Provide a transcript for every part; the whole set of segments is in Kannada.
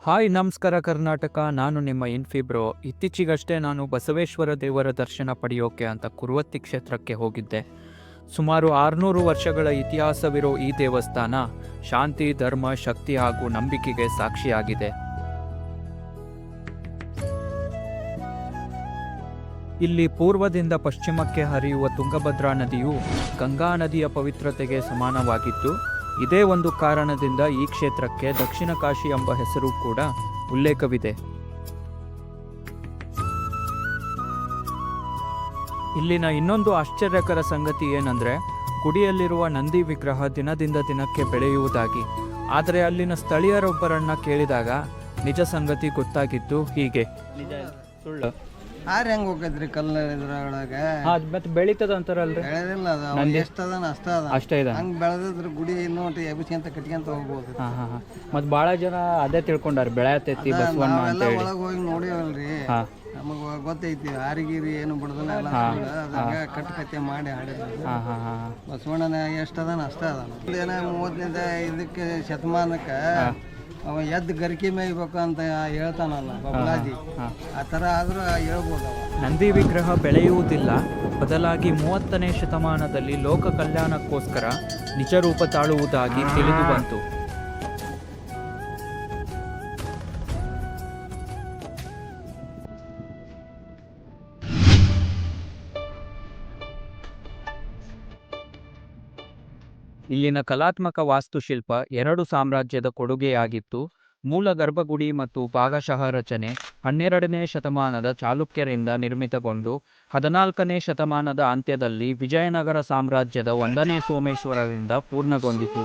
ಹಾಯ್ ನಮಸ್ಕಾರ ಕರ್ನಾಟಕ. ನಾನು ನಿಮ್ಮ ಇನ್ಫಿಬ್ರೋ. ಇತ್ತೀಚೆಗಷ್ಟೇ ನಾನು ಬಸವೇಶ್ವರ ದೇವರ ದರ್ಶನ ಪಡೆಯೋಕೆ ಅಂತ ಕುರುವತ್ತಿ ಕ್ಷೇತ್ರಕ್ಕೆ ಹೋಗಿದ್ದೆ. ಸುಮಾರು 600 ವರ್ಷಗಳ ಇತಿಹಾಸವಿರೋ ಈ ದೇವಸ್ಥಾನ ಶಾಂತಿ, ಧರ್ಮ, ಶಕ್ತಿ ಹಾಗೂ ನಂಬಿಕೆಗೆ ಸಾಕ್ಷಿಯಾಗಿದೆ. ಇಲ್ಲಿ ಪೂರ್ವದಿಂದ ಪಶ್ಚಿಮಕ್ಕೆ ಹರಿಯುವ ತುಂಗಭದ್ರಾ ನದಿಯು ಗಂಗಾ ನದಿಯ ಪವಿತ್ರತೆಗೆ ಸಮಾನವಾಗಿದ್ದು, ಇದೇ ಒಂದು ಕಾರಣದಿಂದ ಈ ಕ್ಷೇತ್ರಕ್ಕೆ ದಕ್ಷಿಣ ಕಾಶಿ ಎಂಬ ಹೆಸರು ಕೂಡ ಉಲ್ಲೇಖವಿದೆ. ಇಲ್ಲಿನ ಇನ್ನೊಂದು ಆಶ್ಚರ್ಯಕರ ಸಂಗತಿ ಏನಂದ್ರೆ, ಗುಡಿಯಲ್ಲಿರುವ ನಂದಿ ವಿಗ್ರಹ ದಿನದಿಂದ ದಿನಕ್ಕೆ ಬೆಳೆಯುವುದಾಗಿ. ಆದರೆ ಅಲ್ಲಿನ ಸ್ಥಳೀಯರೊಬ್ಬರನ್ನ ಕೇಳಿದಾಗ ನಿಜ ಸಂಗತಿ ಗೊತ್ತಾಗಿದ್ದು ಹೀಗೆ. ಸುಳ್ಳು ಆರ್ ಹೆಂಗ್ ಹೋಗೈತ್ರಿ ಕಲ್ಲ ಇದ್ರೊಳಗೆ ಮತ್ತೆ ಬೆಳೀತದ ಅಂತಾರಲ್ರಿ? ಬೆಳೆದಿಲ್ಲ ಅದು ಎಷ್ಟದನ ಅಷ್ಟೇ ಇದೆ. ಹಂಗ್ ಬೆಳೆದಿದ್ರ ಗುಡಿ ನೋಡಿ ಎಬ್ಸ್ಕೊಂತ ಕಟ್ಕೊಂತ ಹೋಗ್ಬೋದು. ಮತ್ ಬಾಳ ಜನ ಅದೇ ತಿಳ್ಕೊಂಡಾರ, ಬೆಳೆಯತೈತಿ ಬಸವಣ್ಣ ಅಂತ ನಾವೆಲ್ಲ ಹೇಳಿ. ಒಳಗ್ ಹೋಗಿ ನೋಡಿವಲ್ರಿ, ನಮಗ ಗೊತ್ತೈತಿ ಆರಿಗಿರಿ ಏನು ಬಿಡದಲ್ಲ ಎಲ್ಲ ಅದಾಗ ಕಟ್ಟಕತೆ ಮಾಡಿ ಆಡಿದ್ರು. ಬಸವಣ್ಣನ ಎಷ್ಟದನ ಅಷ್ಟ ಅದ. ಏನ 30ನೇದ ಇದಕ್ಕೆ ಶತಮಾನಕ್ಕ ಅವ ಎದ್ದು ಗರಿಕೆ ಮೇಯ್ಬೇಕು ಅಂತ ಹೇಳ್ತಾನಲ್ಲ ಬಬಲಾಜಿ, ಆ ಥರ ಆದ್ರೂ ಹೇಳ್ಬೋದು. ನಂದಿ ವಿಗ್ರಹ ಬೆಳೆಯುವುದಿಲ್ಲ, ಬದಲಾಗಿ 30ನೇ ಶತಮಾನದಲ್ಲಿ ಲೋಕ ಕಲ್ಯಾಣಕ್ಕೋಸ್ಕರ ನಿಜ ರೂಪ ತಾಳುವುದಾಗಿ ತಿಳಿದು ಬಂತು. ಇಲ್ಲಿನ ಕಲಾತ್ಮಕ ವಾಸ್ತುಶಿಲ್ಪ 2 ಸಾಮ್ರಾಜ್ಯದ ಕೊಡುಗೆಯಾಗಿತ್ತು. ಮೂಲ ಗರ್ಭಗುಡಿ ಮತ್ತು ಭಾಗಶಃ ರಚನೆ 12ನೇ ಶತಮಾನದ ಚಾಲುಕ್ಯರಿಂದ ನಿರ್ಮಿತಗೊಂಡು 14ನೇ ಶತಮಾನದ ಅಂತ್ಯದಲ್ಲಿ ವಿಜಯನಗರ ಸಾಮ್ರಾಜ್ಯದ 1ನೇ ಸೋಮೇಶ್ವರರಿಂದ ಪೂರ್ಣಗೊಂಡಿತು.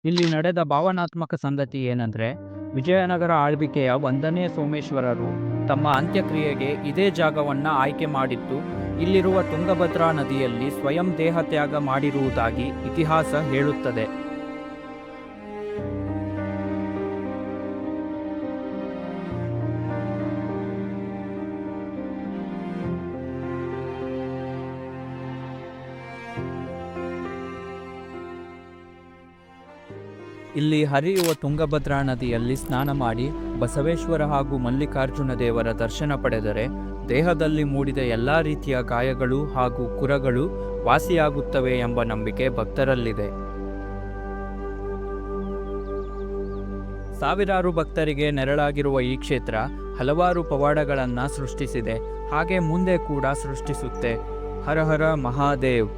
ಇಲ್ಲಿ ನಡೆದ ಭಾವನಾತ್ಮಕ ಸಂಗತಿ ಏನಂದ್ರೆ, ವಿಜಯನಗರ ಆಳ್ವಿಕೆಯ 1ನೇ ಸೋಮೇಶ್ವರರು ತಮ್ಮ ಅಂತ್ಯಕ್ರಿಯೆಗೆ ಇದೇ ಜಾಗವನ್ನ ಆಯ್ಕೆ ಮಾಡಿದ್ದು ಇಲ್ಲಿರುವ ತುಂಗಭದ್ರಾ ನದಿಯಲ್ಲಿ ಸ್ವಯಂ ದೇಹತ್ಯಾಗ ಮಾಡಿರುವುದಾಗಿ ಇತಿಹಾಸ ಹೇಳುತ್ತದೆ. ಇಲ್ಲಿ ಹರಿಯುವ ತುಂಗಭದ್ರಾ ನದಿಯಲ್ಲಿ ಸ್ನಾನ ಮಾಡಿ ಬಸವೇಶ್ವರ ಹಾಗೂ ಮಲ್ಲಿಕಾರ್ಜುನ ದೇವರ ದರ್ಶನ ಪಡೆದರೆ ದೇಹದಲ್ಲಿ ಮೂಡಿದ ಎಲ್ಲ ರೀತಿಯ ಗಾಯಗಳು ಹಾಗೂ ಕುರಗಳು ವಾಸಿಯಾಗುತ್ತವೆ ಎಂಬ ನಂಬಿಕೆ ಭಕ್ತರಲ್ಲಿದೆ. ಸಾವಿರಾರು ಭಕ್ತರಿಗೆ ನೆರಳಾಗಿರುವ ಈ ಕ್ಷೇತ್ರ ಹಲವಾರು ಪವಾಡಗಳನ್ನು ಸೃಷ್ಟಿಸಿದೆ, ಹಾಗೆ ಮುಂದೆ ಕೂಡ ಸೃಷ್ಟಿಸುತ್ತೆ. ಹರ ಹರ ಮಹಾದೇವ್.